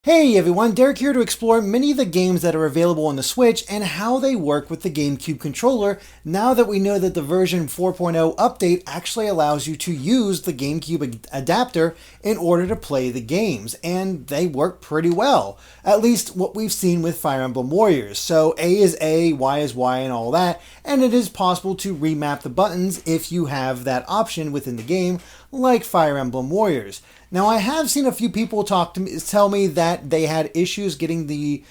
Hey everyone, Derek here to explore many of the games that are available on the Switch and how they work with the GameCube controller now that we know that the version 4.0 update actually allows you to use the GameCube adapter in order to play the games, and they work pretty well. At least what we've seen with Fire Emblem Warriors. So A is A, Y is Y, and all that, and it is possible to remap the buttons if you have that option within the game, like Fire Emblem Warriors. Now, I have seen a few people tell me that they had issues getting the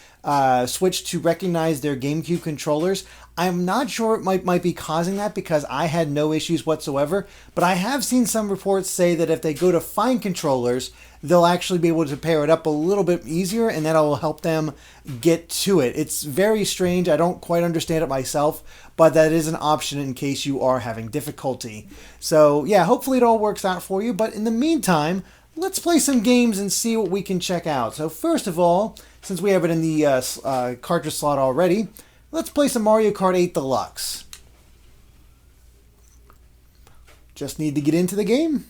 Switch to recognize their GameCube controllers. I'm not sure it might be causing that because I had no issues whatsoever, but I have seen some reports say that if they go to find controllers, they'll actually be able to pair it up a little bit easier, and that'll help them get to it. It's very strange. I don't quite understand it myself, but that is an option in case you are having difficulty. So yeah, hopefully it all works out for you, but in the meantime, let's play some games and see what we can check out. So first of all, since we have it in the cartridge slot already, let's play some Mario Kart 8 Deluxe. Just need to get into the game.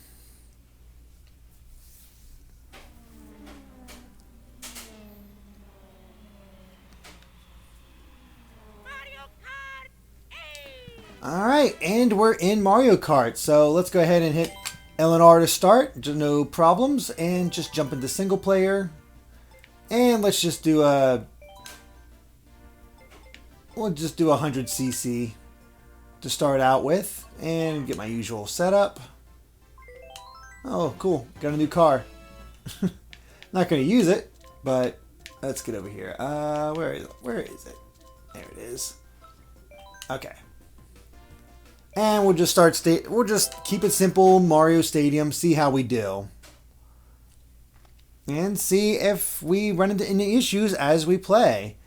Alright, and we're in Mario Kart, so let's go ahead and hit L and R to start, just no problems, and just jump into single player. And let's just do we'll just do 100cc to start out with, and get my usual setup. Oh, cool, got a new car. Not going to use it, but let's get over here. Where is it? There it is. Okay. And we'll just we'll just keep it simple, Mario Stadium, see how we do. And see if we run into any issues as we play.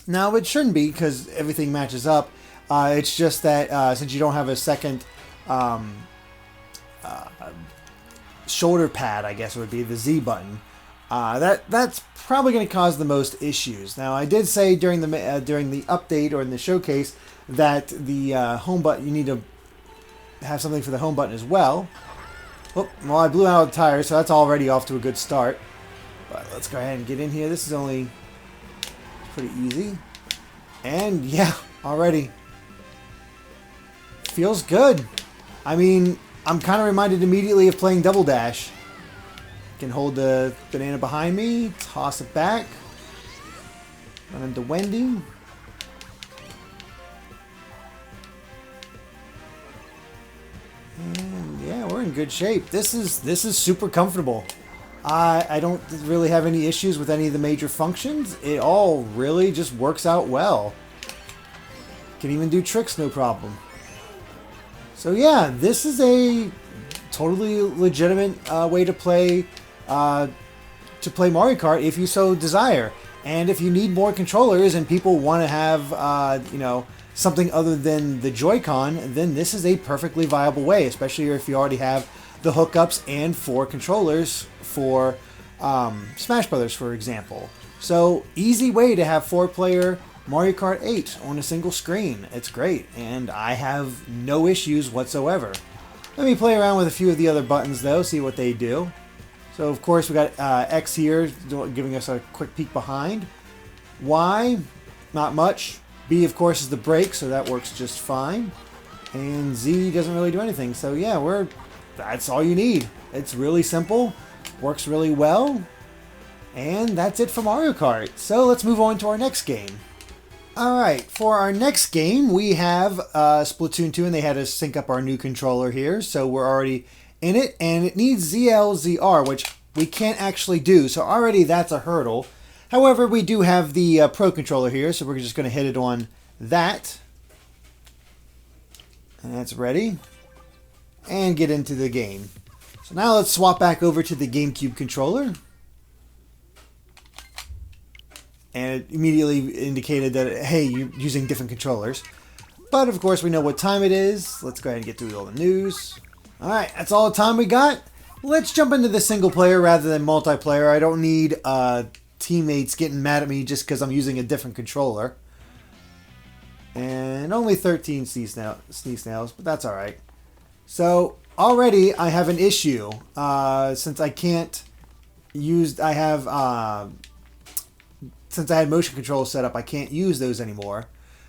Now, it shouldn't be, because everything matches up. It's just that since you don't have a second shoulder pad, I guess it would be the Z button, that's probably going to cause the most issues. Now, I did say during the update or in the showcase that the home button, you need to have something for the home button as well. Oh, well, I blew out the tire, so that's already off to a good start. But let's go ahead and get in here. This is only pretty easy. And yeah, already feels good. I mean, I'm kind of reminded immediately of playing Double Dash. Can hold the banana behind me, toss it back, run into Wendy. And yeah, we're in good shape. This is super comfortable. I don't really have any issues with any of the major functions. It all really just works out well. Can even do tricks, no problem. So yeah, this is a totally legitimate way to play Mario Kart if you so desire. And if you need more controllers and people want to have something other than the Joy-Con, then this is a perfectly viable way, especially if you already have the hookups and 4 controllers for Smash Brothers, for example. So easy way to have 4-player Mario Kart 8 on a single screen. It's great, and I have no issues whatsoever. Let me play around with a few of the other buttons though, see what they do. So of course we got X here, giving us a quick peek behind. Y, not much. B of course is the brake, so that works just fine. And Z doesn't really do anything. So yeah, that's all you need. It's really simple, works really well, and that's it for Mario Kart. So let's move on to our next game. Alright, for our next game, we have Splatoon 2, and they had to sync up our new controller here, so we're already in it, and it needs ZLZR, which we can't actually do, so already that's a hurdle. However, we do have the Pro Controller here, so we're just going to hit it on that. And that's ready. And get into the game. So now let's swap back over to the GameCube controller. And it immediately indicated that, hey, you're using different controllers. But of course we know what time it is. Let's go ahead and get through all the news. Alright, that's all the time we got. Let's jump into the single player rather than multiplayer. I don't need teammates getting mad at me just because I'm using a different controller. And only 13 sneeze snails, but that's alright. So already I have an issue since I can't use. Since I had motion controls set up, I can't use those anymore.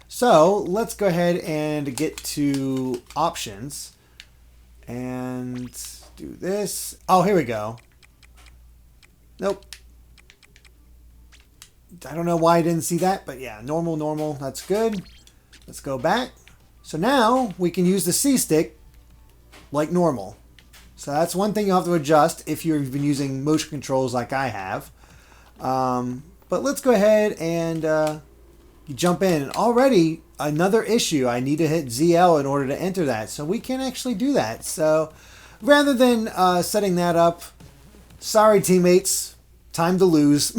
So let's go ahead and get to options and do this. Oh, here we go. Nope. I don't know why I didn't see that, but yeah, normal, that's good. Let's go back. So now we can use the C stick like normal. So that's one thing you'll have to adjust if you've been using motion controls like I have. But let's go ahead and jump in. And already another issue. I need to hit ZL in order to enter that. So we can actually do that. So rather than setting that up, sorry teammates, time to lose.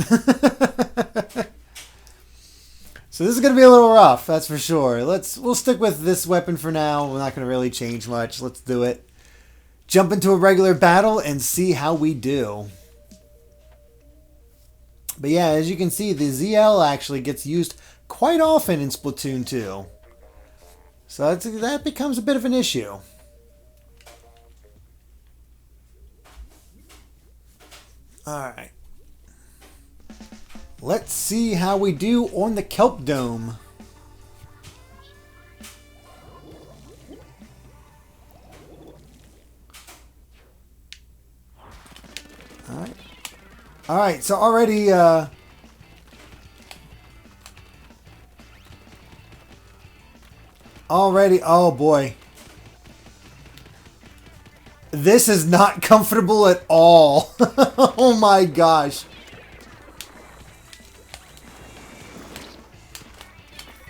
So this is going to be a little rough, that's for sure. We'll stick with this weapon for now. We're not going to really change much. Let's do it. Jump into a regular battle and see how we do. But yeah, as you can see, the ZL actually gets used quite often in Splatoon 2. So that becomes a bit of an issue. Alright. Let's see how we do on the Kelp Dome. Alright. Alright, so already oh boy. This is not comfortable at all. Oh my gosh.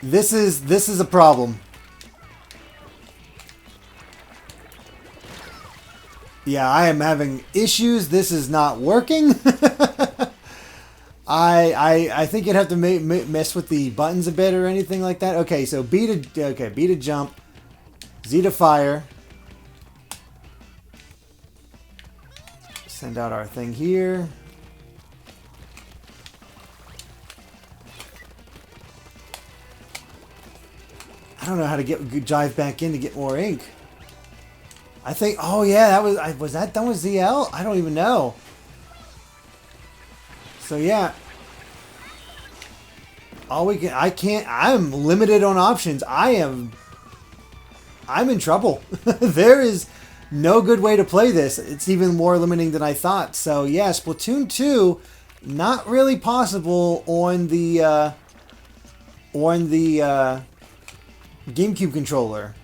This is a problem. Yeah, I am having issues. This is not working. I think you'd have to mess with the buttons a bit or anything like that. Okay, so B to jump, Z to fire. Send out our thing here. I don't know how to jive back in to get more ink. I think, oh yeah, was that done with ZL? I don't even know. So yeah. I'm limited on options. I'm in trouble. There is no good way to play this. It's even more limiting than I thought. So yeah, Splatoon 2, not really possible on the GameCube controller.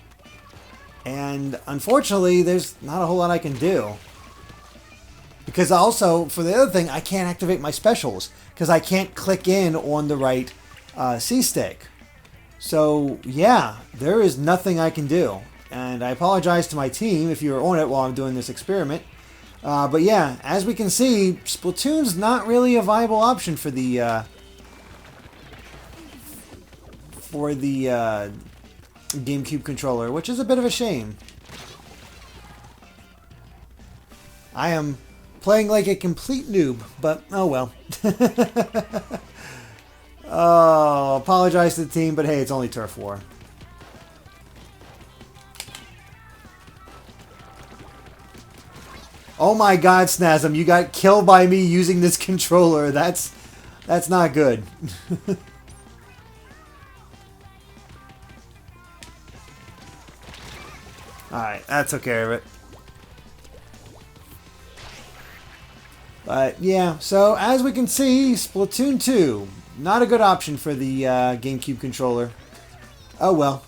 And unfortunately, there's not a whole lot I can do. Because also, for the other thing, I can't activate my specials. Because I can't click in on the right C-stick. So, yeah, there is nothing I can do. And I apologize to my team if you were on it while I'm doing this experiment. But yeah, as we can see, Splatoon's not really a viable option for the GameCube controller, which is a bit of a shame. I am playing like a complete noob, but oh well. Oh, apologize to the team, but hey, it's only Turf War. Oh my god, Snazem, you got killed by me using this controller. That's not good. Alright, that took care of it. But yeah, so as we can see, Splatoon 2, not a good option for the GameCube controller. Oh well.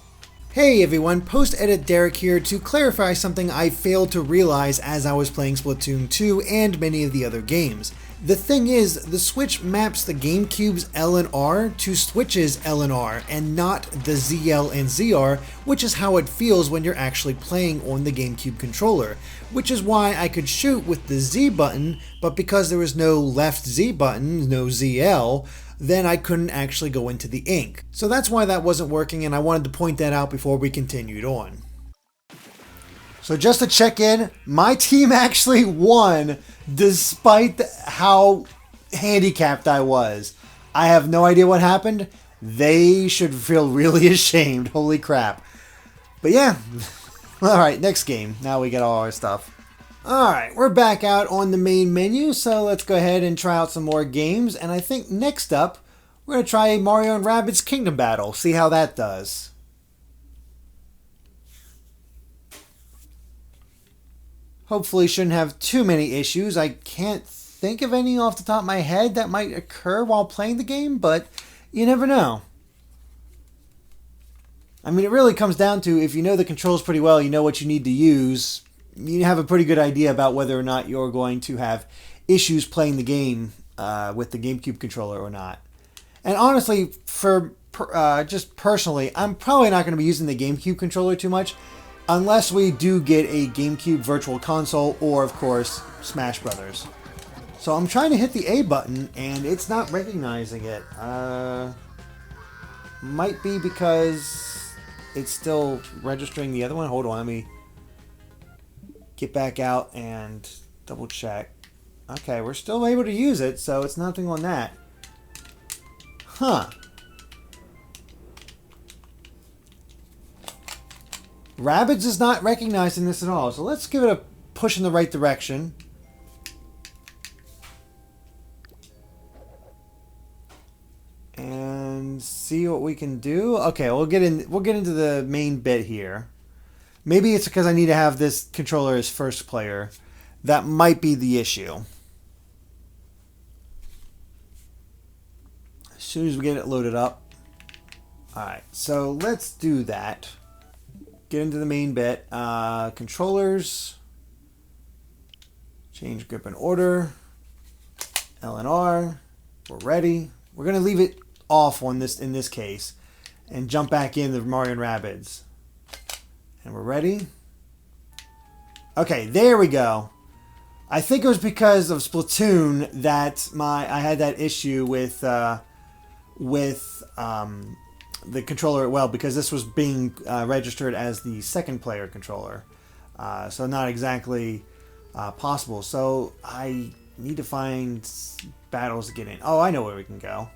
Hey everyone, post-edit Derek here to clarify something I failed to realize as I was playing Splatoon 2 and many of the other games. The thing is, the Switch maps the GameCube's L and R to Switch's L and R, and not the ZL and ZR, which is how it feels when you're actually playing on the GameCube controller, which is why I could shoot with the Z button, but because there was no left Z button, no ZL, then I couldn't actually go into the ink. So that's why that wasn't working, and I wanted to point that out before we continued on. So just to check in, my team actually won despite how handicapped I was. I have no idea what happened. They should feel really ashamed. Holy crap. But yeah, Alright, next game. Now we get all our stuff. Alright, we're back out on the main menu, so let's go ahead and try out some more games. And I think next up, we're going to try Mario and Rabbids Kingdom Battle. See how that does. Hopefully shouldn't have too many issues. I can't think of any off the top of my head that might occur while playing the game, but you never know. I mean, it really comes down to, if you know the controls pretty well, you know what you need to use, you have a pretty good idea about whether or not you're going to have issues playing the game with the GameCube controller or not. And honestly, just personally, I'm probably not going to be using the GameCube controller too much, unless we do get a GameCube Virtual Console or, of course, Smash Brothers. So I'm trying to hit the A button, and it's not recognizing it. Might be because it's still registering the other one. Hold on, let me get back out and double check. Okay, we're still able to use it, so it's nothing on that. Huh. Rabbids is not recognizing this at all, so let's give it a push in the right direction. And see what we can do. Okay, we'll get into the main bit here. Maybe it's because I need to have this controller as first player. That might be the issue. As soon as we get it loaded up. Alright, so let's do that. Get into the main bit. Controllers. Change grip and order. L and R. We're ready. We're going to leave it off on this in this case. And jump back in the Mario and Rabbids. And we're ready. Okay, there we go. I think it was because of Splatoon that I had that issue with the controller. Well, because this was being registered as the second player controller, so not exactly possible. So I need to find battles to get in. Oh, I know where we can go.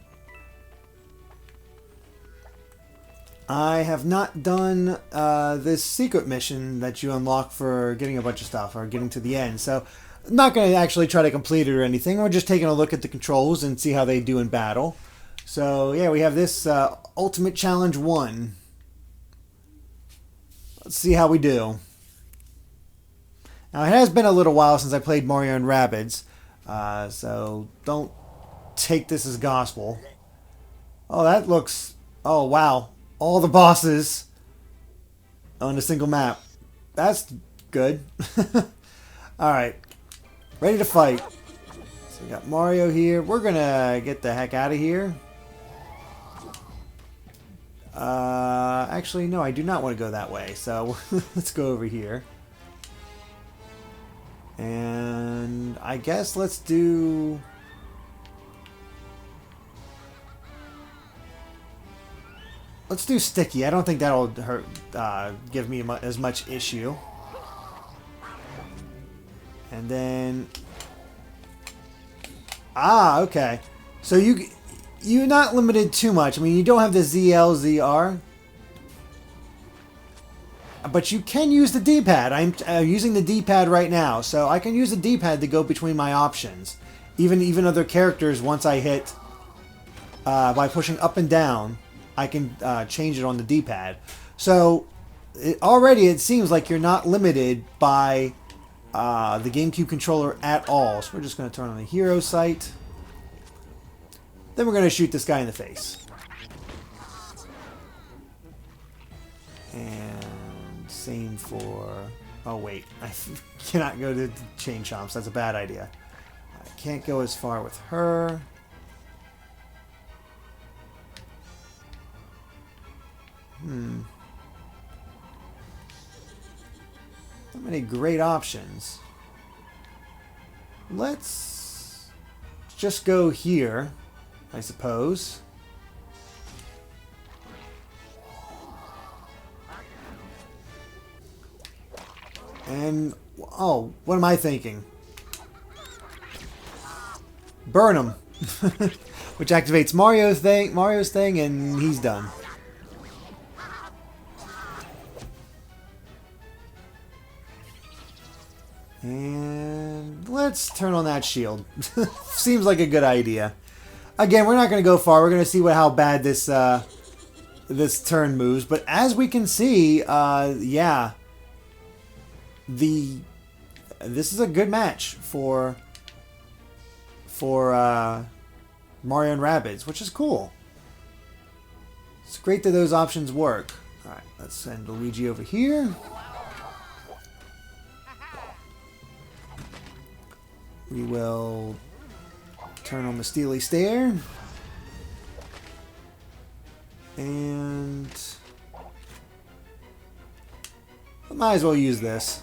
I have not done this secret mission that you unlock for getting a bunch of stuff or getting to the end. So I'm not going to actually try to complete it or anything. We're just taking a look at the controls and see how they do in battle. So yeah, we have this Ultimate Challenge 1. Let's see how we do. Now, it has been a little while since I played Mario and Rabbids, so don't take this as gospel. Oh, that looks... Oh, wow. All the bosses on a single map. That's good. Alright. Ready to fight. So we got Mario here. We're gonna get the heck out of here. Actually, no, I do not want to go that way. So let's go over here. And I guess let's do... Let's do sticky. I don't think that'll hurt, give me as much issue. And then... Ah, okay. So you're not limited too much. I mean, you don't have the ZL, ZR. But you can use the D-pad. I'm using the D-pad right now. So I can use the D-pad to go between my options. Even other characters, once I hit... by pushing up and down... I can change it on the D-pad. So already it seems like you're not limited by the GameCube controller at all. So we're just going to turn on the hero sight. Then we're going to shoot this guy in the face. And same for... Oh wait, I cannot go to Chain Chomps. That's a bad idea. I can't go as far with her. Not many great options. Let's just go here, I suppose. And, oh, what am I thinking? Burn him. Which activates Mario's thing, and he's done. And let's turn on that shield. Seems like a good idea. Again, we're not going to go far. We're going to see how bad this this turn moves. But as we can see, yeah, this is a good match for Mario and Rabbids, which is cool. It's great that those options work. All right, let's send Luigi over here. We will turn on the Steely Stare. And I might as well use this.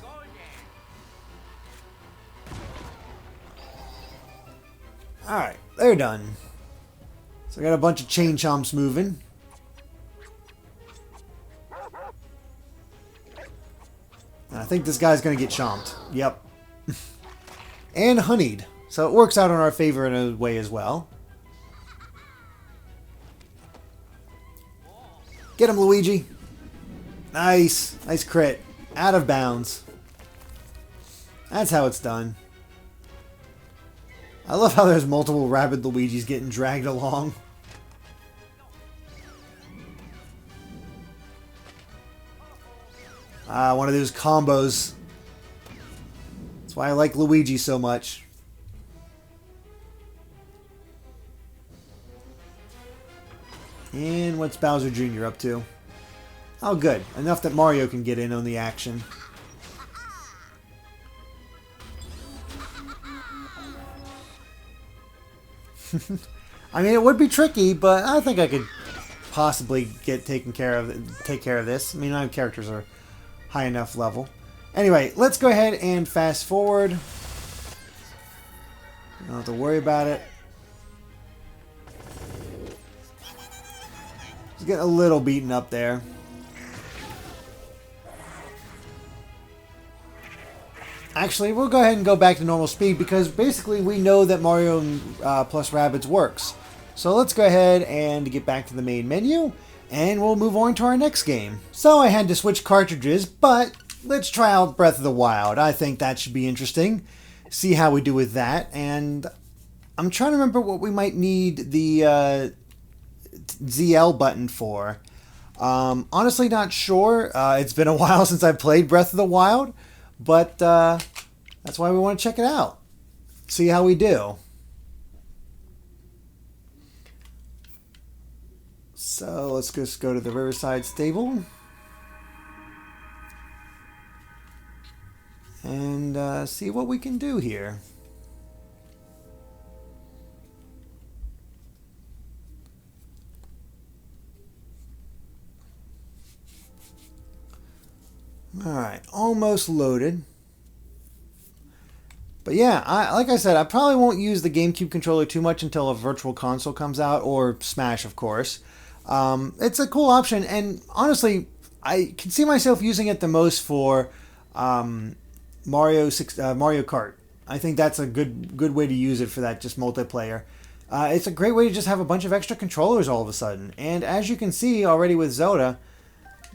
Alright, they're done. So I got a bunch of chain chomps moving. And I think this guy's going to get chomped. Yep. And honeyed. So it works out in our favor in a way as well. Get him, Luigi. Nice. Nice crit. Out of bounds. That's how it's done. I love how there's multiple Rabbid Luigis getting dragged along. One of those combos. That's why I like Luigi so much. And what's Bowser Jr. up to? Oh, good. Enough that Mario can get in on the action. I mean, it would be tricky, but I think I could possibly take care of this. I mean, my characters are high enough level. Anyway, let's go ahead and fast forward. Don't have to worry about it. He's getting a little beaten up there. Actually, we'll go ahead and go back to normal speed because basically we know that Mario plus Rabbids works. So let's go ahead and get back to the main menu and we'll move on to our next game. So I had to switch cartridges, but let's try out Breath of the Wild. I think that should be interesting. See how we do with that. And I'm trying to remember what we might need the ZL button for. Honestly, not sure. It's been a while since I played Breath of the Wild. But that's why we want to check it out. See how we do. So let's just go to the Riverside Stable. And see what we can do here. Alright, almost loaded. But yeah, like I said, I probably won't use the GameCube controller too much until a virtual console comes out, or Smash, of course. It's a cool option, and honestly, I can see myself using it the most for Mario Kart. I think that's a good way to use it for that, just multiplayer. It's a great way to just have a bunch of extra controllers all of a sudden. And as you can see already with Zelda,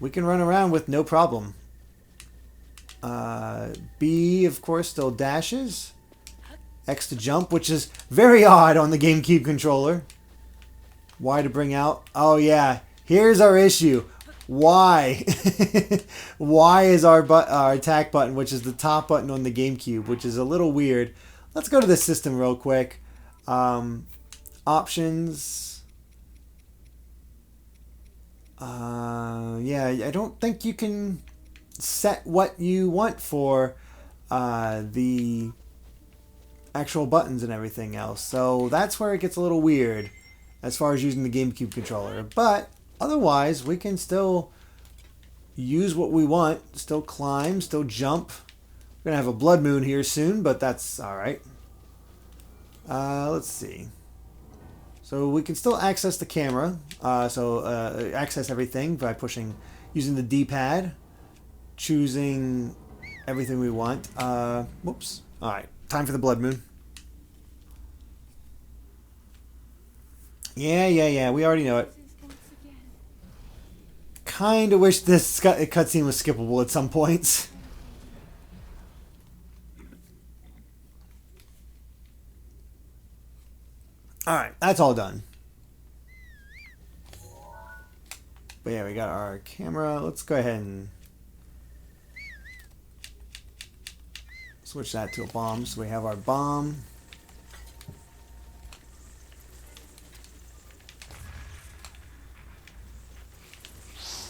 we can run around with no problem. B, of course, still dashes. X to jump, which is very odd on the GameCube controller. Y to bring out. Oh, yeah. Here's our issue. Y. Y is our attack button, which is the top button on the GameCube, which is a little weird. Let's go to the system real quick. Options. Yeah, I don't think you can set what you want for the actual buttons and everything else. So that's where it gets a little weird as far as using the GameCube controller. But otherwise, we can still use what we want. Still climb, still jump. We're going to have a blood moon here soon, but that's alright. Let's see. So we can still access the camera. Access everything by using the D-pad. Choosing everything we want. Whoops. Alright, time for the blood moon. Yeah, we already know it. Kinda wish this cutscene was skippable at some points. Alright, that's all done. But yeah, we got our camera. Let's go ahead and switch that to a bomb. So we have our bomb.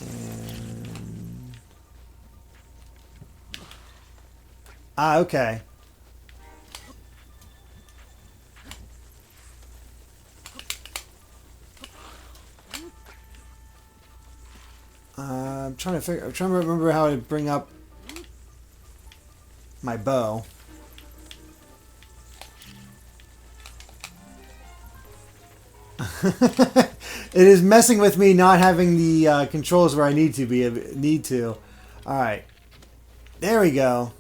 And... okay. I'm trying to remember how to bring up my bow. It is messing with me not having the controls where I need to. All right, there we go.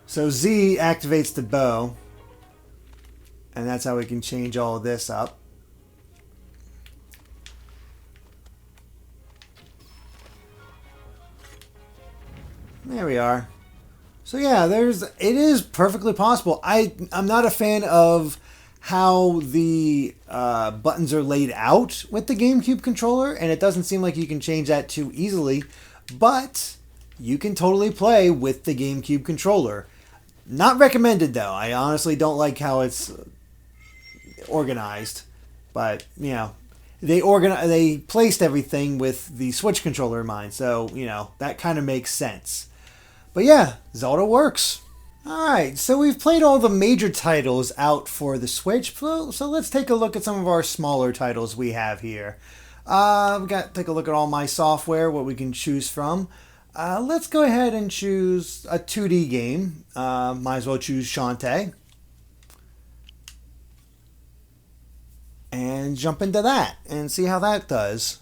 So Z activates the bow, and that's how we can change all of this up. There we are. So yeah, it is perfectly possible. I'm not a fan of how the buttons are laid out with the GameCube controller, and it doesn't seem like you can change that too easily, but you can totally play with the GameCube controller. Not recommended though. I honestly don't like how it's organized, but you know, they placed everything with the Switch controller in mind, so you know, that kind of makes sense. But yeah, Zelda works. Alright, so we've played all the major titles out for the Switch, so let's take a look at some of our smaller titles we have here. We got to take a look at all my software, what we can choose from. Let's go ahead and choose a 2D game. Might as well choose Shantae. And jump into that and see how that does.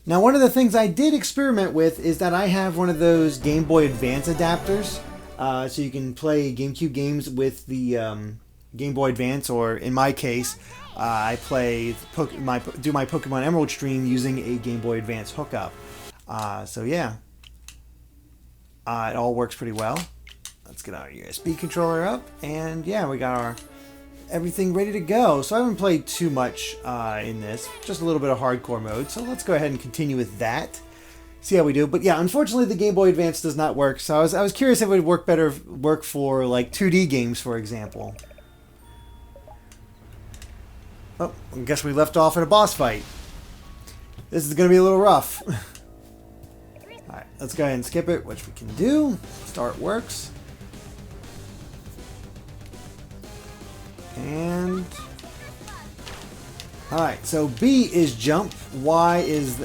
Now, one of the things I did experiment with is that I have one of those Game Boy Advance adapters. So you can play GameCube games with the Game Boy Advance, or in my case, I play my Pokemon Emerald stream using a Game Boy Advance hookup. So yeah, it all works pretty well. Let's get our USB controller up, and yeah, we got our everything ready to go. So I haven't played too much in this, just a little bit of hardcore mode. So let's go ahead and continue with that. See how we do. But yeah, unfortunately the Game Boy Advance does not work. So I was curious if it would work for like 2D games, for example. Oh, I guess we left off in a boss fight. This is going to be a little rough. Alright, let's go ahead and skip it, which we can do. Start works. And... alright, so B is jump. Y is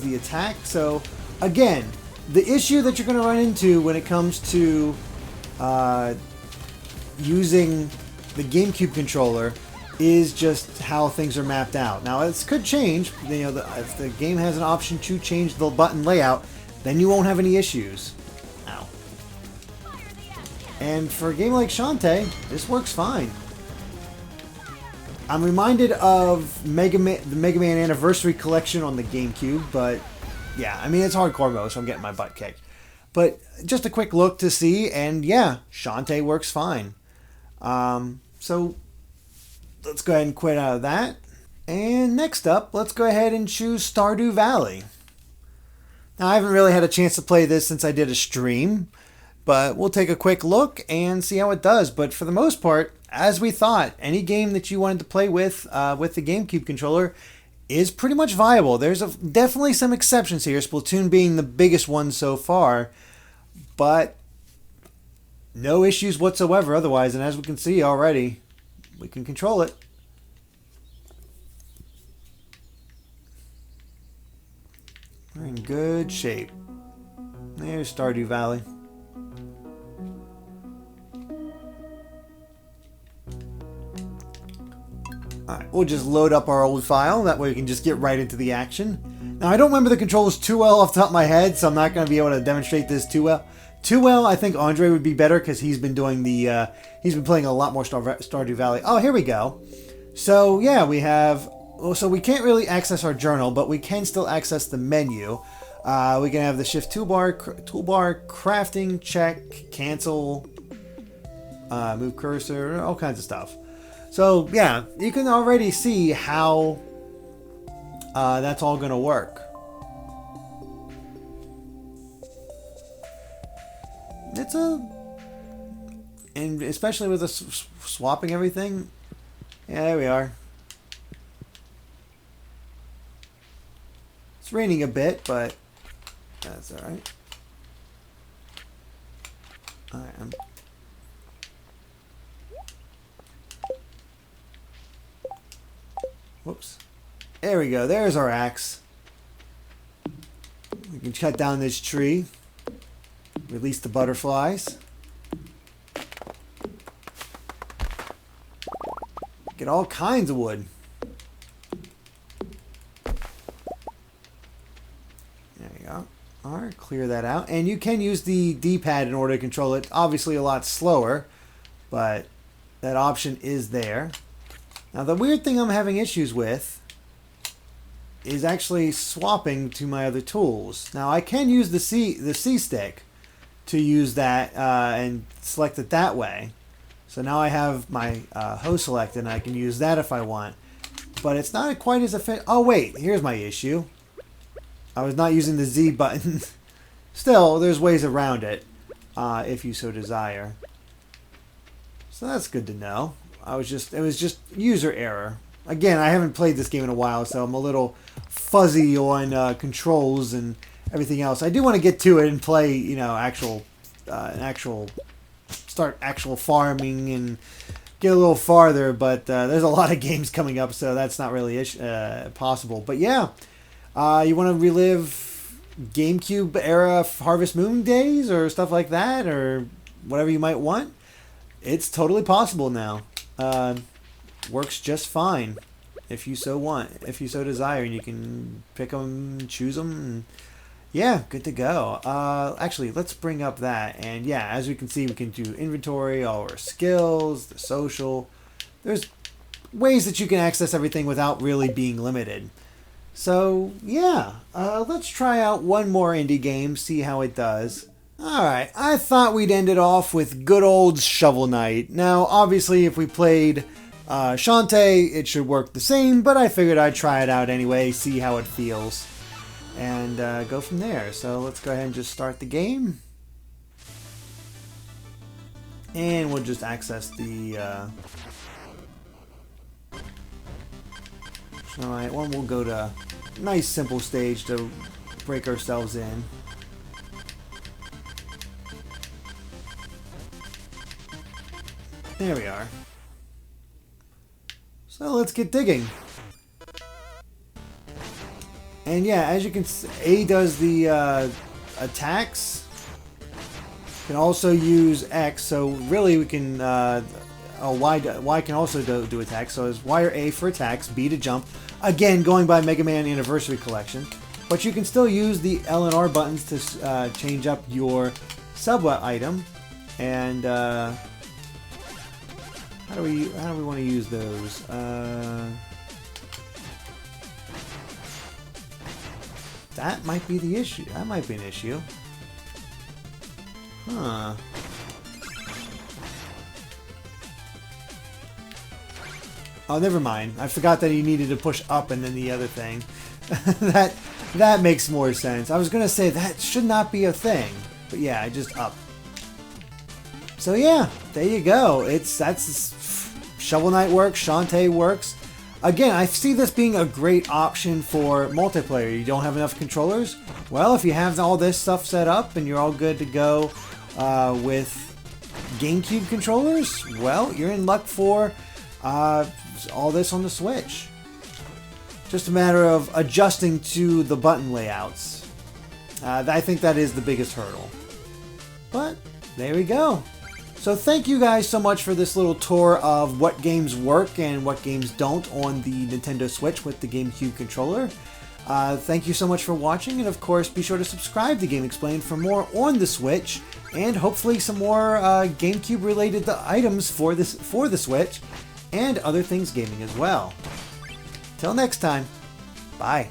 the attack. So again, the issue that you're going to run into when it comes to using the GameCube controller is just how things are mapped out. Now, this could change. You know, if the game has an option to change the button layout, then you won't have any issues. Ow. And for a game like Shantae, this works fine. I'm reminded of the Mega Man Anniversary Collection on the GameCube, but yeah, I mean, it's hardcore mode, so I'm getting my butt kicked. But just a quick look to see, and yeah, Shantae works fine. So let's go ahead and quit out of that. And next up, let's go ahead and choose Stardew Valley. Now, I haven't really had a chance to play this since I did a stream, but we'll take a quick look and see how it does. But for the most part, as we thought, any game that you wanted to play with the GameCube controller is pretty much viable. There's definitely some exceptions here, Splatoon being the biggest one so far, but no issues whatsoever otherwise. And as we can see already, we can control it. We're in good shape. There's Stardew Valley. Alright, we'll just load up our old file. That way we can just get right into the action. Now, I don't remember the controls too well off the top of my head, so I'm not going to be able to demonstrate this too well. I think Andre would be better because he's been doing the... he's been playing a lot more Stardew Valley. Oh, here we go. So, yeah, we have... well, so we can't really access our journal, but we can still access the menu. We can have the shift toolbar, crafting, check, cancel, move cursor, all kinds of stuff. So yeah, you can already see how that's all going to work. And especially with us swapping everything. Yeah, there we are. It's raining a bit, but that's alright. Alright, whoops. There we go. There's our axe. We can cut down this tree. Release the butterflies. Get all kinds of wood. There you go. Alright, clear that out. And you can use the D-pad in order to control it. Obviously a lot slower, but that option is there. Now the weird thing I'm having issues with is actually swapping to my other tools. Now I can use the C stick to use that and select it that way. So now I have my hoe selected and I can use that if I want. But it's not quite as efficient. Oh wait, here's my issue. I was not using the Z button. Still, there's ways around it if you so desire. So that's good to know. It was just user error. Again, I haven't played this game in a while, so I'm a little fuzzy on controls and everything else. I do want to get to it and play, you know, start actual farming and get a little farther, but there's a lot of games coming up, so that's not really possible. But yeah, you want to relive GameCube era Harvest Moon days or stuff like that, or whatever you might want. It's totally possible now. Works just fine if you so want, if you so desire, and you can pick them, choose them, and yeah, good to go. Actually, let's bring up that. And yeah, as we can see, we can do inventory, all our skills, the social. There's ways that you can access everything without really being limited. So yeah, let's try out one more indie game, see how it does. Alright, I thought we'd end it off with good old Shovel Knight. Now, obviously, if we played Shantae, it should work the same, but I figured I'd try it out anyway, see how it feels. And go from there. So let's go ahead and just start the game. And we'll just access the... Alright, well, we'll go to a nice simple stage to break ourselves in. There we are. So let's get digging. And yeah, as you can see, A does the attacks. Can also use X, so really we can... Y can also do attacks, so it's Y or A for attacks, B to jump. Again, going by Mega Man Anniversary Collection. But you can still use the L and R buttons to change up your sub item. And how do we want to use those? That might be the issue. That might be an issue. Huh. Oh, never mind. I forgot that you needed to push up and then the other thing. that makes more sense. I was gonna say that should not be a thing, but yeah, just up. So yeah, there you go. That's Shovel Knight works. Shantae works. Again, I see this being a great option for multiplayer. You don't have enough controllers? Well, if you have all this stuff set up and you're all good to go with GameCube controllers, well, you're in luck for all this on the Switch. Just a matter of adjusting to the button layouts. I think that is the biggest hurdle. But there we go. So thank you guys so much for this little tour of what games work and what games don't on the Nintendo Switch with the GameCube controller. Thank you so much for watching, and of course be sure to subscribe to GameXplain for more on the Switch, and hopefully some more GameCube related items for the Switch, and other things gaming as well. Till next time, bye.